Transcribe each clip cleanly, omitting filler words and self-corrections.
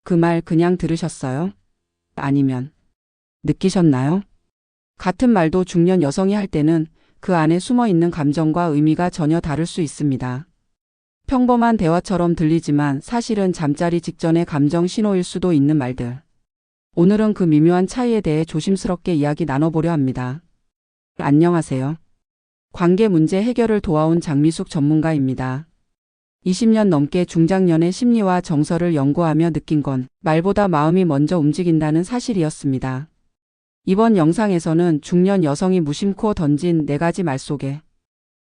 그 말 그냥 들으셨어요? 아니면 느끼셨나요? 같은 말도 중년 여성이 할 때는 그 안에 숨어 있는 감정과 의미가 전혀 다를 수 있습니다. 평범한 대화처럼 들리지만 사실은 잠자리 직전의 감정 신호일 수도 있는 말들. 오늘은 그 미묘한 차이에 대해 조심스럽게 이야기 나눠보려 합니다. 안녕하세요. 관계 문제 해결을 도와온 장미숙 전문가입니다. 20년 넘게 중장년의 심리와 정서를 연구하며 느낀 건 말보다 마음이 먼저 움직인다는 사실이었습니다. 이번 영상에서는 중년 여성이 무심코 던진 4가지 말 속에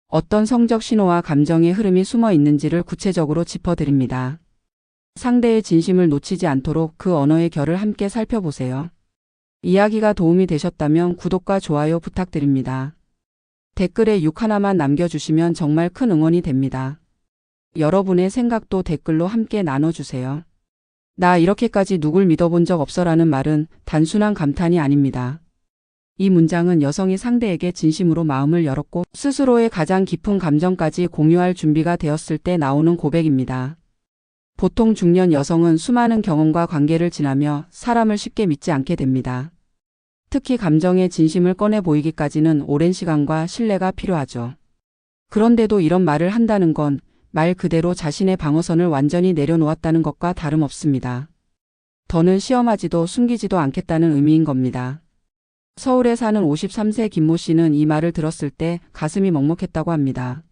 어떤 성적 신호와 감정의 흐름이 숨어 있는지를 구체적으로 짚어드립니다. 상대의 진심을 놓치지 않도록 그 언어의 결을 함께 살펴보세요. 이야기가 도움이 되셨다면 구독과 좋아요 부탁드립니다. 댓글에 6 하나만 남겨주시면 정말 큰 응원이 됩니다. 여러분의 생각도 댓글로 함께 나눠주세요. 나 이렇게까지 누굴 믿어본 적 없어라는 말은 단순한 감탄이 아닙니다. 이 문장은 여성이 상대에게 진심으로 마음을 열었고 스스로의 가장 깊은 감정까지 공유할 준비가 되었을 때 나오는 고백입니다. 보통 중년 여성은 수많은 경험과 관계를 지나며 사람을 쉽게 믿지 않게 됩니다. 특히 감정의 진심을 꺼내 보이기까지는 오랜 시간과 신뢰가 필요하죠. 그런데도 이런 말을 한다는 건 말 그대로 자신의 방어선을 완전히 내려놓았다는 것과 다름없습니다. 더는 시험하지도 숨기지도 않겠다는 의미인 겁니다. 서울에 사는 53세 김모 씨는 이 말을 들었을 때 가슴이 먹먹했다고 합니다.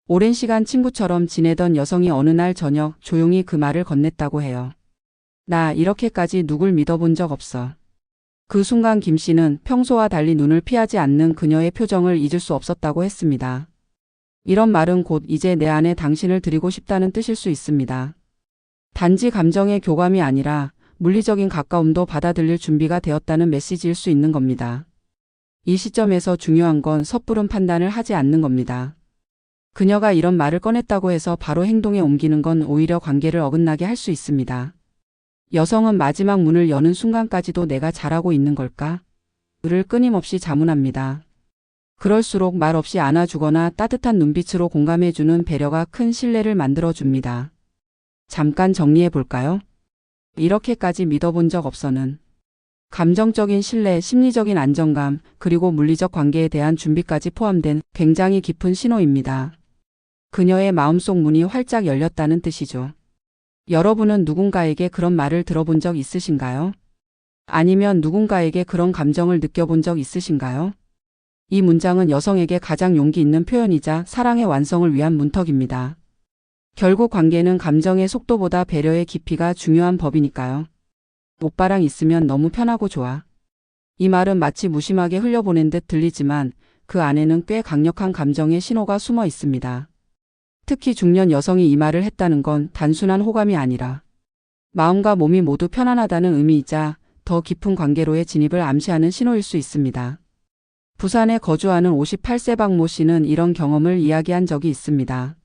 오랜 시간 친구처럼 지내던 여성이 어느 날 저녁 조용히 그 말을 건넸다고 해요. 나 이렇게까지 누굴 믿어본 적 없어. 그 순간 김 씨는 평소와 달리 눈을 피하지 않는 그녀의 표정을 잊을 수 없었다고 했습니다. 이런 말은 곧 이제 내 안에 당신을 드리고 싶다는 뜻일 수 있습니다. 단지 감정의 교감이 아니라 물리적인 가까움도 받아들일 준비가 되었다는 메시지일 수 있는 겁니다. 이 시점에서 중요한 건 섣부른 판단을 하지 않는 겁니다. 그녀가 이런 말을 꺼냈다고 해서 바로 행동에 옮기는 건 오히려 관계를 어긋나게 할 수 있습니다. 여성은 마지막 문을 여는 순간까지도 내가 잘하고 있는 걸까? 를 끊임없이 자문합니다. 그럴수록 말 없이 안아주거나 따뜻한 눈빛으로 공감해주는 배려가 큰 신뢰를 만들어줍니다. 잠깐 정리해 볼까요? 이렇게까지 믿어본 적 없어는 감정적인 신뢰, 심리적인 안정감, 그리고 물리적 관계에 대한 준비까지 포함된 굉장히 깊은 신호입니다. 그녀의 마음속 문이 활짝 열렸다는 뜻이죠. 여러분은 누군가에게 그런 말을 들어본 적 있으신가요? 아니면 누군가에게 그런 감정을 느껴본 적 있으신가요? 이 문장은 여성에게 가장 용기 있는 표현이자 사랑의 완성을 위한 문턱입니다. 결국 관계는 감정의 속도보다 배려의 깊이가 중요한 법이니까요. 오빠랑 있으면 너무 편하고 좋아. 이 말은 마치 무심하게 흘려보낸 듯 들리지만 그 안에는 꽤 강력한 감정의 신호가 숨어 있습니다. 특히 중년 여성이 이 말을 했다는 건 단순한 호감이 아니라 마음과 몸이 모두 편안하다는 의미이자 더 깊은 관계로의 진입을 암시하는 신호일 수 있습니다. 부산에 거주하는 58세 박모 씨는 이런 경험을 이야기한 적이 있습니다.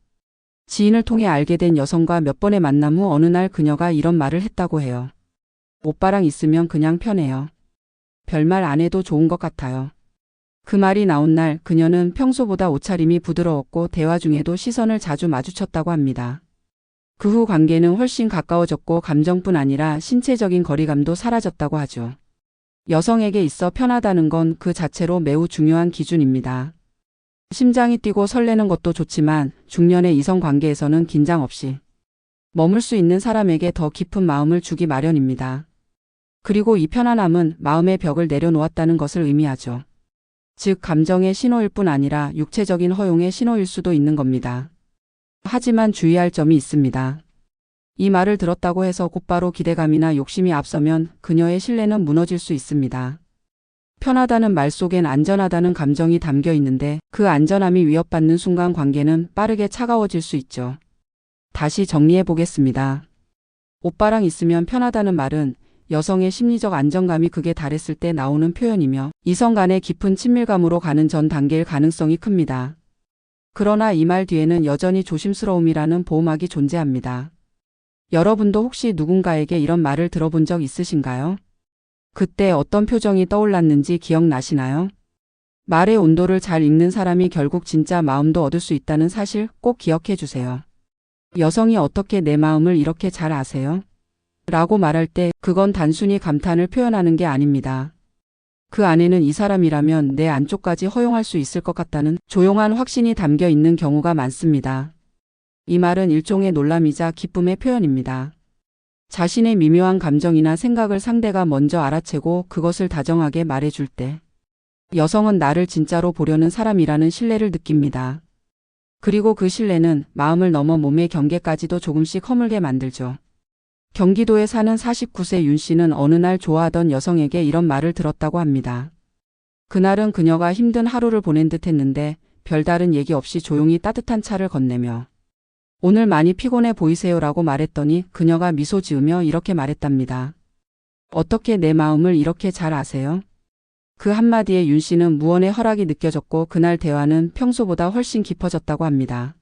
지인을 통해 알게 된 여성과 몇 번의 만남 후 어느 날 그녀가 이런 말을 했다고 해요. 오빠랑 있으면 그냥 편해요. 별말 안 해도 좋은 것 같아요. 그 말이 나온 날 그녀는 평소보다 옷차림이 부드러웠고 대화 중에도 시선을 자주 마주쳤다고 합니다. 그 후 관계는 훨씬 가까워졌고 감정뿐 아니라 신체적인 거리감도 사라졌다고 하죠. 여성에게 있어 편하다는 건 그 자체로 매우 중요한 기준입니다. 심장이 뛰고 설레는 것도 좋지만 중년의 이성 관계에서는 긴장 없이 머물 수 있는 사람에게 더 깊은 마음을 주기 마련입니다. 그리고 이 편안함은 마음의 벽을 내려놓았다는 것을 의미하죠. 즉 감정의 신호일 뿐 아니라 육체적인 허용의 신호일 수도 있는 겁니다. 하지만 주의할 점이 있습니다. 이 말을 들었다고 해서 곧바로 기대감이나 욕심이 앞서면 그녀의 신뢰는 무너질 수 있습니다. 편하다는 말 속엔 안전하다는 감정이 담겨 있는데 그 안전함이 위협받는 순간 관계는 빠르게 차가워질 수 있죠. 다시 정리해 보겠습니다. 오빠랑 있으면 편하다는 말은 여성의 심리적 안정감이 극에 달했을 때 나오는 표현이며 이성 간의 깊은 친밀감으로 가는 전 단계일 가능성이 큽니다. 그러나 이 말 뒤에는 여전히 조심스러움이라는 보호막이 존재합니다. 여러분도 혹시 누군가에게 이런 말을 들어본 적 있으신가요? 그때 어떤 표정이 떠올랐는지 기억나시나요? 말의 온도를 잘 읽는 사람이 결국 진짜 마음도 얻을 수 있다는 사실 꼭 기억해 주세요. 여성이 어떻게 내 마음을 이렇게 잘 아세요? 라고 말할 때 그건 단순히 감탄을 표현하는 게 아닙니다. 그 안에는 이 사람이라면 내 안쪽까지 허용할 수 있을 것 같다는 조용한 확신이 담겨 있는 경우가 많습니다. 이 말은 일종의 놀람이자 기쁨의 표현입니다. 자신의 미묘한 감정이나 생각을 상대가 먼저 알아채고 그것을 다정하게 말해줄 때 여성은 나를 진짜로 보려는 사람이라는 신뢰를 느낍니다. 그리고 그 신뢰는 마음을 넘어 몸의 경계까지도 조금씩 허물게 만들죠. 경기도에 사는 49세 윤 씨는 어느 날 좋아하던 여성에게 이런 말을 들었다고 합니다. 그날은 그녀가 힘든 하루를 보낸 듯 했는데 별다른 얘기 없이 조용히 따뜻한 차를 건네며 오늘 많이 피곤해 보이세요라고 말했더니 그녀가 미소 지으며 이렇게 말했답니다. 어떻게 내 마음을 이렇게 잘 아세요? 그 한마디에 윤 씨는 무언의 허락이 느껴졌고 그날 대화는 평소보다 훨씬 깊어졌다고 합니다.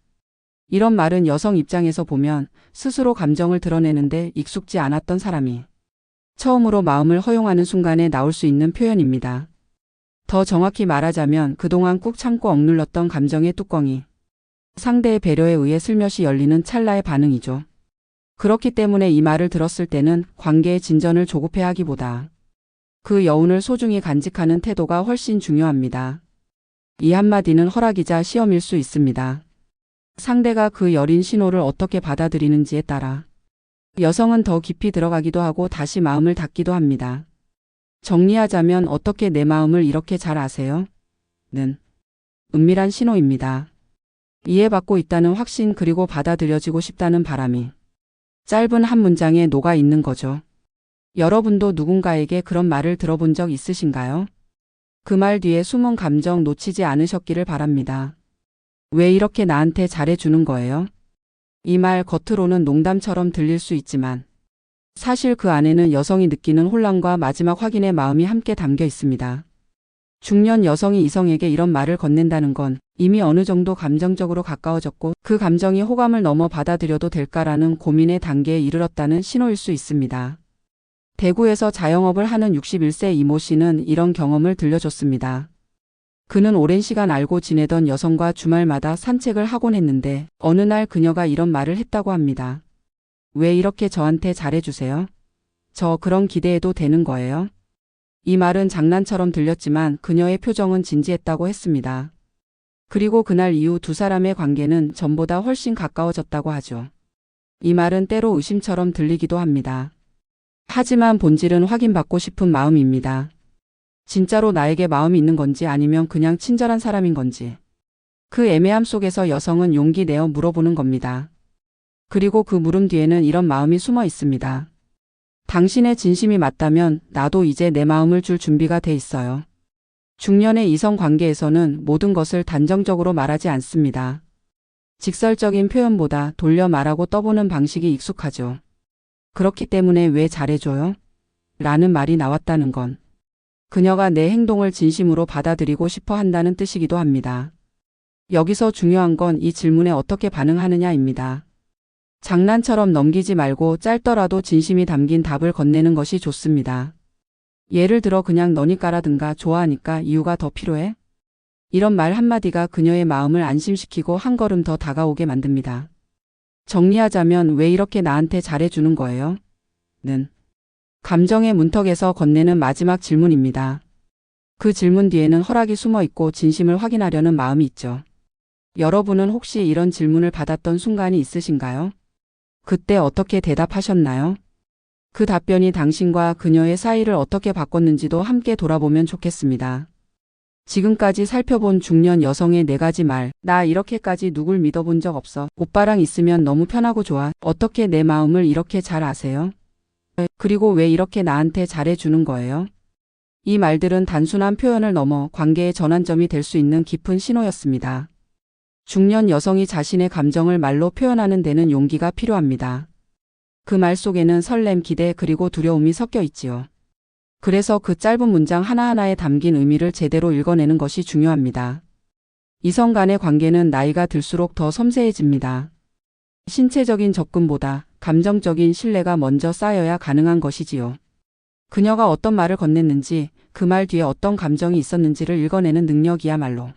이런 말은 여성 입장에서 보면 스스로 감정을 드러내는데 익숙지 않았던 사람이 처음으로 마음을 허용하는 순간에 나올 수 있는 표현입니다. 더 정확히 말하자면 그동안 꾹 참고 억눌렀던 감정의 뚜껑이 상대의 배려에 의해 슬며시 열리는 찰나의 반응이죠. 그렇기 때문에 이 말을 들었을 때는 관계의 진전을 조급해하기보다 그 여운을 소중히 간직하는 태도가 훨씬 중요합니다. 이 한마디는 허락이자 시험일 수 있습니다. 상대가 그 여린 신호를 어떻게 받아들이는지에 따라 여성은 더 깊이 들어가기도 하고 다시 마음을 닫기도 합니다. 정리하자면 어떻게 내 마음을 이렇게 잘 아세요? 는 은밀한 신호입니다. 이해받고 있다는 확신 그리고 받아들여지고 싶다는 바람이 짧은 한 문장에 녹아 있는 거죠. 여러분도 누군가에게 그런 말을 들어본 적 있으신가요? 그 말 뒤에 숨은 감정 놓치지 않으셨기를 바랍니다. 왜 이렇게 나한테 잘해주는 거예요? 이 말 겉으로는 농담처럼 들릴 수 있지만 사실 그 안에는 여성이 느끼는 혼란과 마지막 확인의 마음이 함께 담겨 있습니다. 중년 여성이 이성에게 이런 말을 건넨다는 건 이미 어느 정도 감정적으로 가까워졌고 그 감정이 호감을 넘어 받아들여도 될까라는 고민의 단계에 이르렀다는 신호일 수 있습니다. 대구에서 자영업을 하는 61세 이모 씨는 이런 경험을 들려줬습니다. 그는 오랜 시간 알고 지내던 여성과 주말마다 산책을 하곤 했는데 어느 날 그녀가 이런 말을 했다고 합니다. 왜 이렇게 저한테 잘해주세요? 저 그런 기대해도 되는 거예요? 이 말은 장난처럼 들렸지만 그녀의 표정은 진지했다고 했습니다. 그리고 그날 이후 두 사람의 관계는 전보다 훨씬 가까워졌다고 하죠. 이 말은 때로 의심처럼 들리기도 합니다. 하지만 본질은 확인받고 싶은 마음입니다. 진짜로 나에게 마음이 있는 건지 아니면 그냥 친절한 사람인 건지. 그 애매함 속에서 여성은 용기 내어 물어보는 겁니다. 그리고 그 물음 뒤에는 이런 마음이 숨어 있습니다. 당신의 진심이 맞다면 나도 이제 내 마음을 줄 준비가 돼 있어요. 중년의 이성 관계에서는 모든 것을 단정적으로 말하지 않습니다. 직설적인 표현보다 돌려 말하고 떠보는 방식이 익숙하죠. 그렇기 때문에 왜 잘해줘요? 라는 말이 나왔다는 건 그녀가 내 행동을 진심으로 받아들이고 싶어 한다는 뜻이기도 합니다. 여기서 중요한 건 이 질문에 어떻게 반응하느냐입니다. 장난처럼 넘기지 말고 짧더라도 진심이 담긴 답을 건네는 것이 좋습니다. 예를 들어 그냥 너니까라든가 좋아하니까 이유가 더 필요해? 이런 말 한마디가 그녀의 마음을 안심시키고 한 걸음 더 다가오게 만듭니다. 정리하자면 왜 이렇게 나한테 잘해주는 거예요? 는 감정의 문턱에서 건네는 마지막 질문입니다. 그 질문 뒤에는 허락이 숨어 있고 진심을 확인하려는 마음이 있죠. 여러분은 혹시 이런 질문을 받았던 순간이 있으신가요? 그때 어떻게 대답하셨나요? 그 답변이 당신과 그녀의 사이를 어떻게 바꿨는지도 함께 돌아보면 좋겠습니다. 지금까지 살펴본 중년 여성의 4가지 말, 나 이렇게까지 누굴 믿어본 적 없어. 오빠랑 있으면 너무 편하고 좋아. 어떻게 내 마음을 이렇게 잘 아세요? 그리고 왜 이렇게 나한테 잘해주는 거예요? 이 말들은 단순한 표현을 넘어 관계의 전환점이 될 수 있는 깊은 신호였습니다. 중년 여성이 자신의 감정을 말로 표현하는 데는 용기가 필요합니다. 그 말 속에는 설렘, 기대 그리고 두려움이 섞여 있지요. 그래서 그 짧은 문장 하나하나에 담긴 의미를 제대로 읽어내는 것이 중요합니다. 이성 간의 관계는 나이가 들수록 더 섬세해집니다. 신체적인 접근보다 감정적인 신뢰가 먼저 쌓여야 가능한 것이지요. 그녀가 어떤 말을 건넸는지, 그 말 뒤에 어떤 감정이 있었는지를 읽어내는 능력이야말로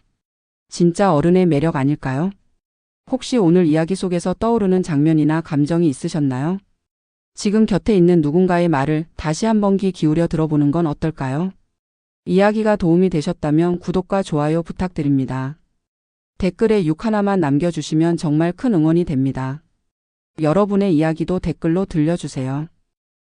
진짜 어른의 매력 아닐까요? 혹시 오늘 이야기 속에서 떠오르는 장면이나 감정이 있으셨나요? 지금 곁에 있는 누군가의 말을 다시 한번 귀 기울여 들어보는 건 어떨까요? 이야기가 도움이 되셨다면 구독과 좋아요 부탁드립니다. 댓글에 6 하나만 남겨주시면 정말 큰 응원이 됩니다. 여러분의 이야기도 댓글로 들려주세요.